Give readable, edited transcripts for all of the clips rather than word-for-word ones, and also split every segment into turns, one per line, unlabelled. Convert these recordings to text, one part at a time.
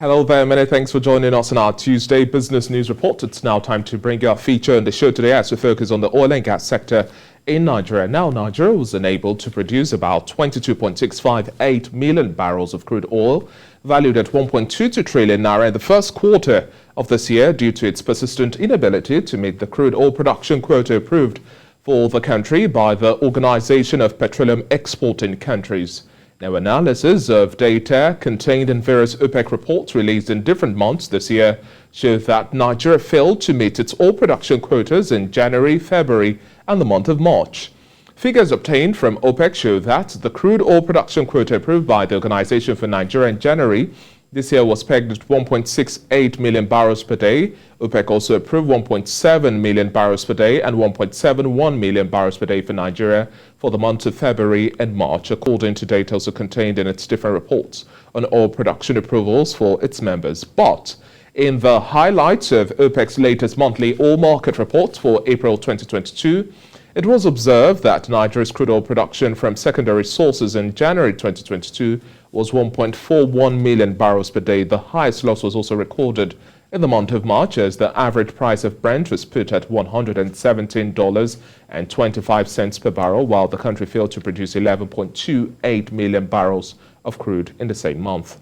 Hello there, many thanks for joining us on our Tuesday Business News Report. It's now time to bring you our feature on the show today as we focus on the oil and gas sector in Nigeria. Now, Nigeria was enabled to produce about 22.658 million barrels of crude oil, valued at 1.22 trillion naira in the first quarter of this year due to its persistent inability to meet the crude oil production quota approved for the country by the Organization of Petroleum Exporting Countries. Now, analysis of data contained in various OPEC reports released in different months this year shows that Nigeria failed to meet its oil production quotas in January, February, and the month of March. Figures obtained from OPEC show that the crude oil production quota approved by the Organization for Nigeria in January this year was pegged at 1.68 million barrels per day. OPEC also approved 1.7 million barrels per day and 1.71 million barrels per day for Nigeria for the months of February and March, according to data also contained in its different reports on oil production approvals for its members. But in the highlights of OPEC's latest monthly oil market report for April 2022, it was observed that Nigeria's crude oil production from secondary sources in January 2022 was 1.41 million barrels per day. The highest loss was also recorded in the month of March, as the average price of Brent was put at $117.25 per barrel, while the country failed to produce 11.28 million barrels of crude in the same month.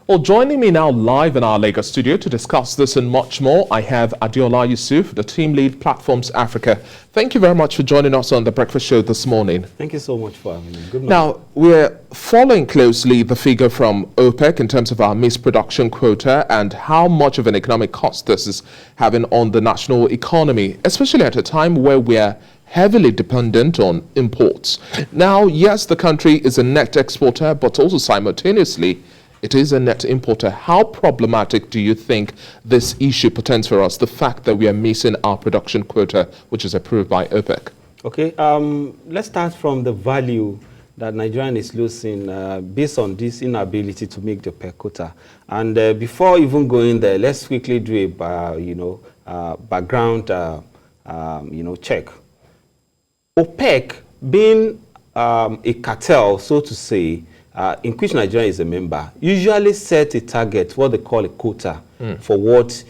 Well, joining me now live in our Lagos studio to discuss this and much more, I have Adeola Yusuf, the team lead Platforms Africa. Thank you very much for joining us on the breakfast show this morning.
Thank you so much for having me. Good morning.
Now, we're following closely the figure from OPEC in terms of our missed production quota and how much of an economic cost this is having on the national economy, especially at a time where we're heavily dependent on imports. Now, yes, the country is a net exporter, but also simultaneously, it is a net importer. How problematic do you think this issue portends for us, the fact that we are missing our production quota, which is approved by OPEC?
Okay, let's start from the value that Nigeria is losing based on this inability to make the per quota. And before even going there, let's quickly do a background check. OPEC being a cartel, so to say, in which Nigeria is a member, usually set a target, what they call a quota, for what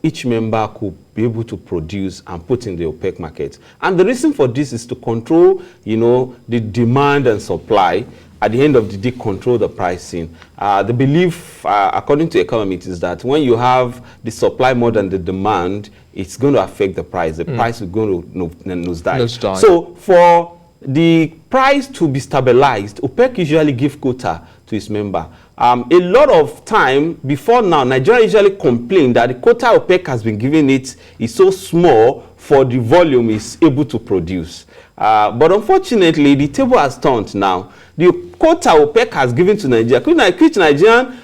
each member could be able to produce and put in the OPEC market. And the reason for this is to control, the demand and supply. At the end of the day, control the pricing. The belief, according to economists, is that when you have the supply more than the demand, it's going to affect the price. The price is going to nosedive. So for the price to be stabilized, OPEC usually give quota to its member. A lot of time before now, Nigeria usually complain that the quota OPEC has been giving it is so small for the volume it's able to produce. But unfortunately, the table has turned now. The quota OPEC has given to Nigeria, which Nigerian,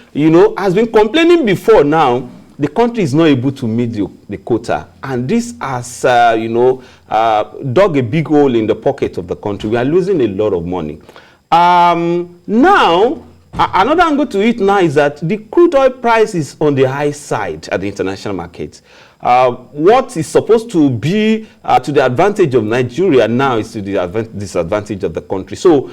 has been complaining before now. The country is not able to meet the quota, and this has, dug a big hole in the pocket of the country. We are losing a lot of money. Now, another angle to it now is that the crude oil price is on the high side at the international market. What is supposed to be to the advantage of Nigeria now is to the disadvantage of the country. So,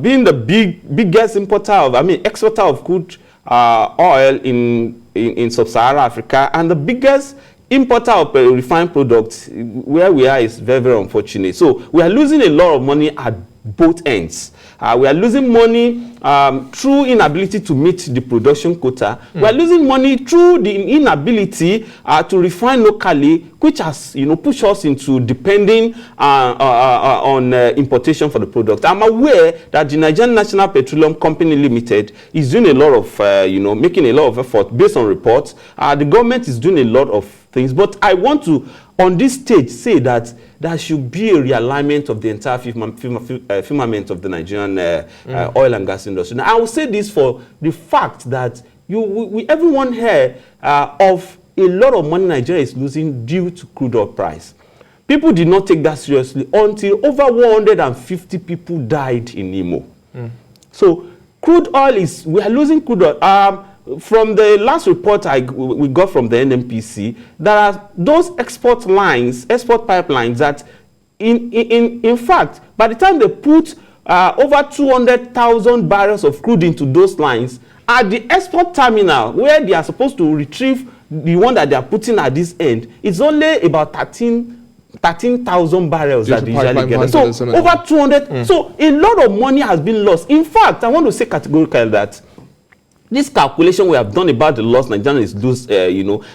being the biggest exporter of crude oil in sub-Saharan Africa and the biggest importer of refined products, where we are is very, very unfortunate. So we are losing a lot of money at both ends. We are losing money through inability to meet the production quota. We are losing money through the inability to refine locally, which has pushed us into depending on importation for the product. I'm aware that the Nigerian National Petroleum Company Limited is doing a lot of making a lot of effort based on reports. The government is doing a lot of things, but I want to on this stage say that there should be a realignment of the entire firmament of the Nigerian oil and gas industry. Now, I will say this for the fact that everyone here of a lot of money Nigeria is losing due to crude oil price. People did not take that seriously until over 150 people died in Imo. So crude oil we are losing crude oil. From the last report we got from the NNPC, there are those export pipelines that, in fact, by the time they put over 200,000 barrels of crude into those lines at the export terminal where they are supposed to retrieve the one that they are putting at this end. It's only about 13,000 barrels that they usually get. So over 200. So a lot of money has been lost. In fact, I want to say categorically that this calculation we have done about the loss Nigeria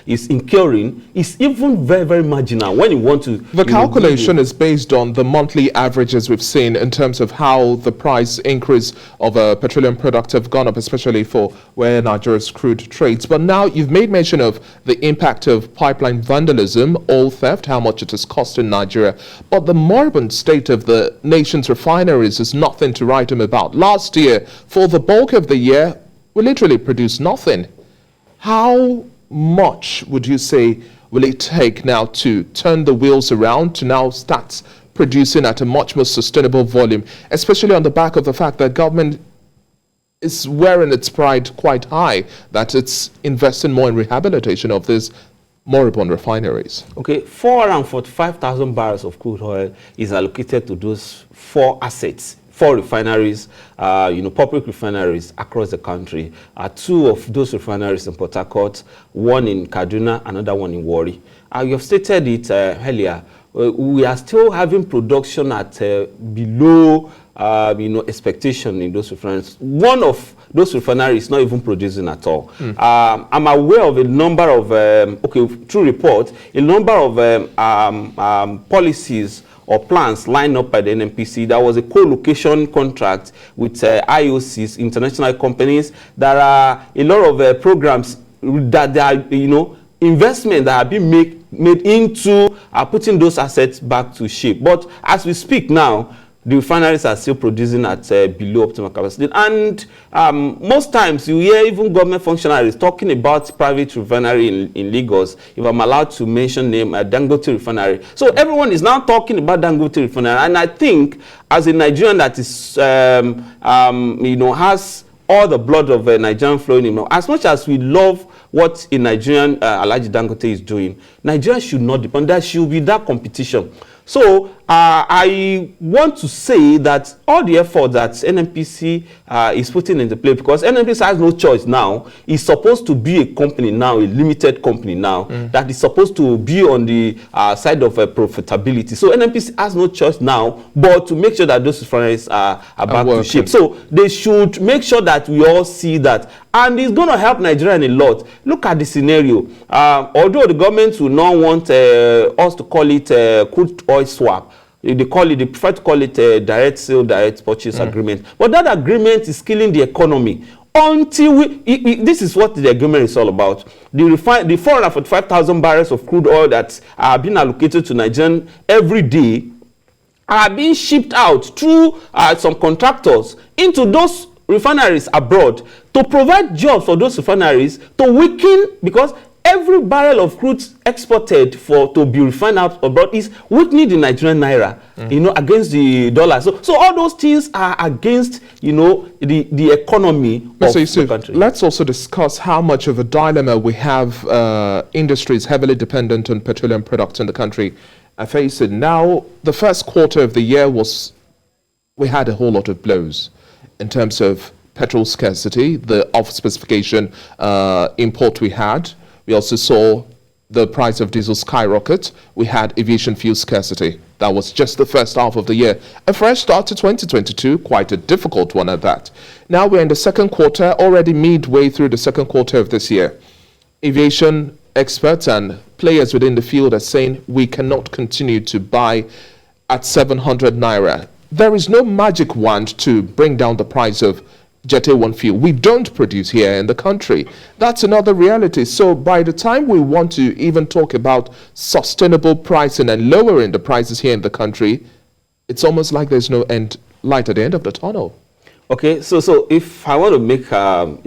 is incurring is even very, very marginal when you want to.
The calculation is based on the monthly averages we've seen in terms of how the price increase of a petroleum product have gone up, especially for where Nigeria's crude trades. But now you've made mention of the impact of pipeline vandalism, oil theft, how much it has cost in Nigeria. But the moribund state of the nation's refineries is nothing to write home about. Last year, for the bulk of the year, we literally produce nothing. How much would you say will it take now to turn the wheels around to now start producing at a much more sustainable volume, especially on the back of the fact that government is wearing its pride quite high, that it's investing more in rehabilitation of these moribund refineries?
Okay, 445,000 barrels of crude oil is allocated to those 4 assets. 4 refineries, public refineries across the country. 2 of those refineries in Port Harcourt, 1 in Kaduna, another 1 in Warri. You have stated it earlier. We are still having production at below, expectation in those refineries. One of those refineries is not even producing at all. I'm aware of a number of, through report, a number of policies or plans lined up by the NNPC. There was a co-location contract with IOCs, international companies. There are a lot of programs that there are, investment that have been made into putting those assets back to shape. But as we speak now, the refineries are still producing at below optimal capacity. And most times you hear even government functionaries talking about private refinery in Lagos, if I'm allowed to mention name, Dangote Refinery. So everyone is now talking about Dangote Refinery. And I think as a Nigerian that is, has all the blood of Nigerian flowing in, as much as we love what a Nigerian Alhaji Dangote is doing, Nigeria should not depend. There should be that competition. So I want to say that all the effort that NNPC is putting into play, because NNPC has no choice now, is supposed to be a company now, a limited company now, that is supposed to be on the side of profitability. So NNPC has no choice now but to make sure that those refineries are back to shape. So they should make sure that we all see that. And it's going to help Nigeria a lot. Look at the scenario. Although the government will not want us to call it crude oil swap, they prefer to call it direct sale, direct purchase agreement. But that agreement is killing the economy. Until this is what the agreement is all about. The 445,000 barrels of crude oil that are being allocated to Nigeria every day are being shipped out through some contractors into those refineries abroad to provide jobs for those refineries, to weaken, because every barrel of crude exported to be refined out abroad is weakening the Nigerian naira, against the dollar. So all those things are against, the economy of the country.
Let's also discuss how much of a dilemma we have industries heavily dependent on petroleum products in the country are facing. Now, the first quarter of the year we had a whole lot of blows in terms of petrol scarcity, the off-specification import we had. We also saw the price of diesel skyrocket. We had aviation fuel scarcity. That was just the first half of the year. A fresh start to 2022, quite a difficult one at that. Now we're in the second quarter, already midway through the second quarter of this year. Aviation experts and players within the field are saying we cannot continue to buy at 700 naira. There is no magic wand to bring down the price of Jet A1 fuel. We don't produce here in the country. That's another reality. So by the time we want to even talk about sustainable pricing and lowering the prices here in the country, it's almost like there's no light at the end of the tunnel.
Okay, so if I want to make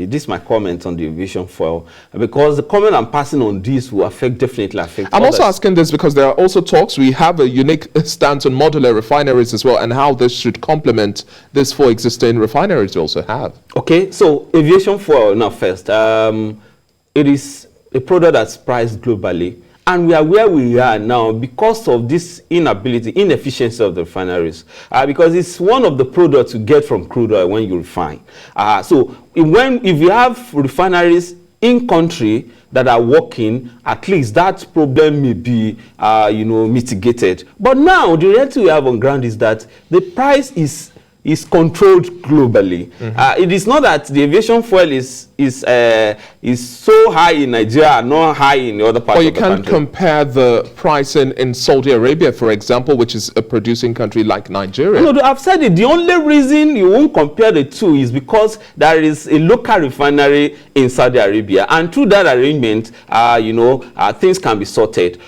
this my comment on the aviation fuel, because the comment I'm passing on this will definitely affect
I'm
others.
also asking this because there are also talks. We have a unique stance on modular refineries as well, and how this should complement these 4 existing refineries we also have.
Okay, so aviation fuel now first. It is a product that's priced globally, And we are where we are now because of this inefficiency of the refineries. Because it's one of the products you get from crude oil when you refine. So if you have refineries in country that are working, at least that problem may be mitigated. But now the reality we have on ground is that the price is controlled globally. It is not that the aviation fuel is so high in Nigeria and not high in the other parts of the country.
Or you can't compare the price in Saudi Arabia, for example, which is a producing country like Nigeria.
No, I've said it. The only reason you won't compare the two is because there is a local refinery in Saudi Arabia, and through that arrangement, things can be sorted.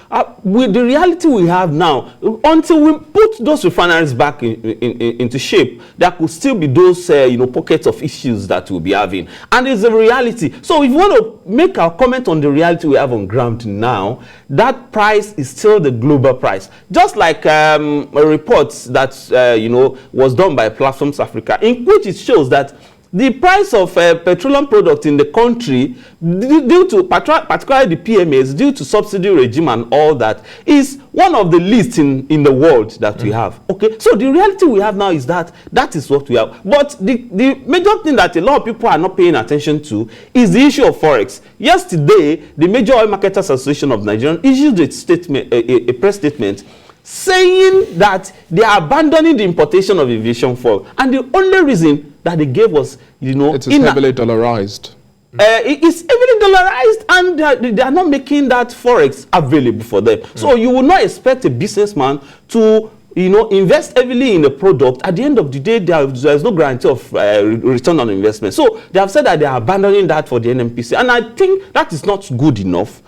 With the reality we have now, until we put those refineries back into shape, there could still be those pockets of issues that we'll be having, and it's a reality. So if you want to make our comment on the reality we have on ground now, that price is still the global price. Just like a report that was done by Platforms Africa, in which it shows that the price of petroleum products in the country, due to particularly the PMAs, due to subsidy regime and all that, is one of the least in the world that we have. Okay, so the reality we have now is that is what we have. But the major thing that a lot of people are not paying attention to is the issue of forex. Yesterday, the Major Oil Marketers Association of Nigeria issued a press statement saying that they are abandoning the importation of aviation fuel, and the only reason that they gave was,
it is heavily dollarized.
It's heavily dollarized, and they are not making that forex available for them. So you will not expect a businessman to invest heavily in a product. At the end of the day, there is no guarantee of return on investment. So they have said that they are abandoning that for the NNPC, and I think that is not good enough.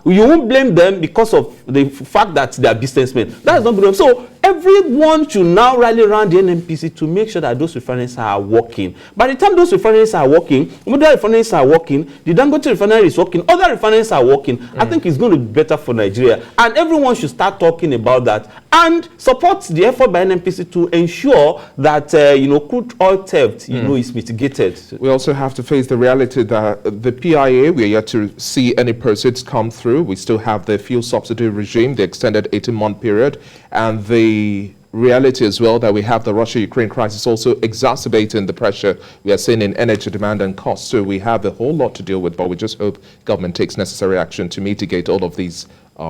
You won't blame them because of the fact that they are businessmen. That is not good enough. So everyone should now rally around the NNPC to make sure that those refineries are working. By the time those refineries are working, other refineries are working, the Dangote refinery is working, other refineries are working, I think it's going to be better for Nigeria. And everyone should start talking about that and support the effort by NNPC to ensure that crude oil theft is mitigated.
We also have to face the reality that the PIA, we are yet to see any proceeds come through. We still have the fuel subsidy regime, the extended 18-month period, and the reality as well that we have the Russia-Ukraine crisis also exacerbating the pressure we are seeing in energy demand and costs. So we have a whole lot to deal with, but we just hope government takes necessary action to mitigate all of these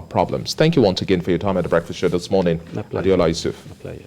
problems. Thank you once again for your time at the Breakfast Show this morning.
My pleasure.
Adiola Yusuf.
My pleasure.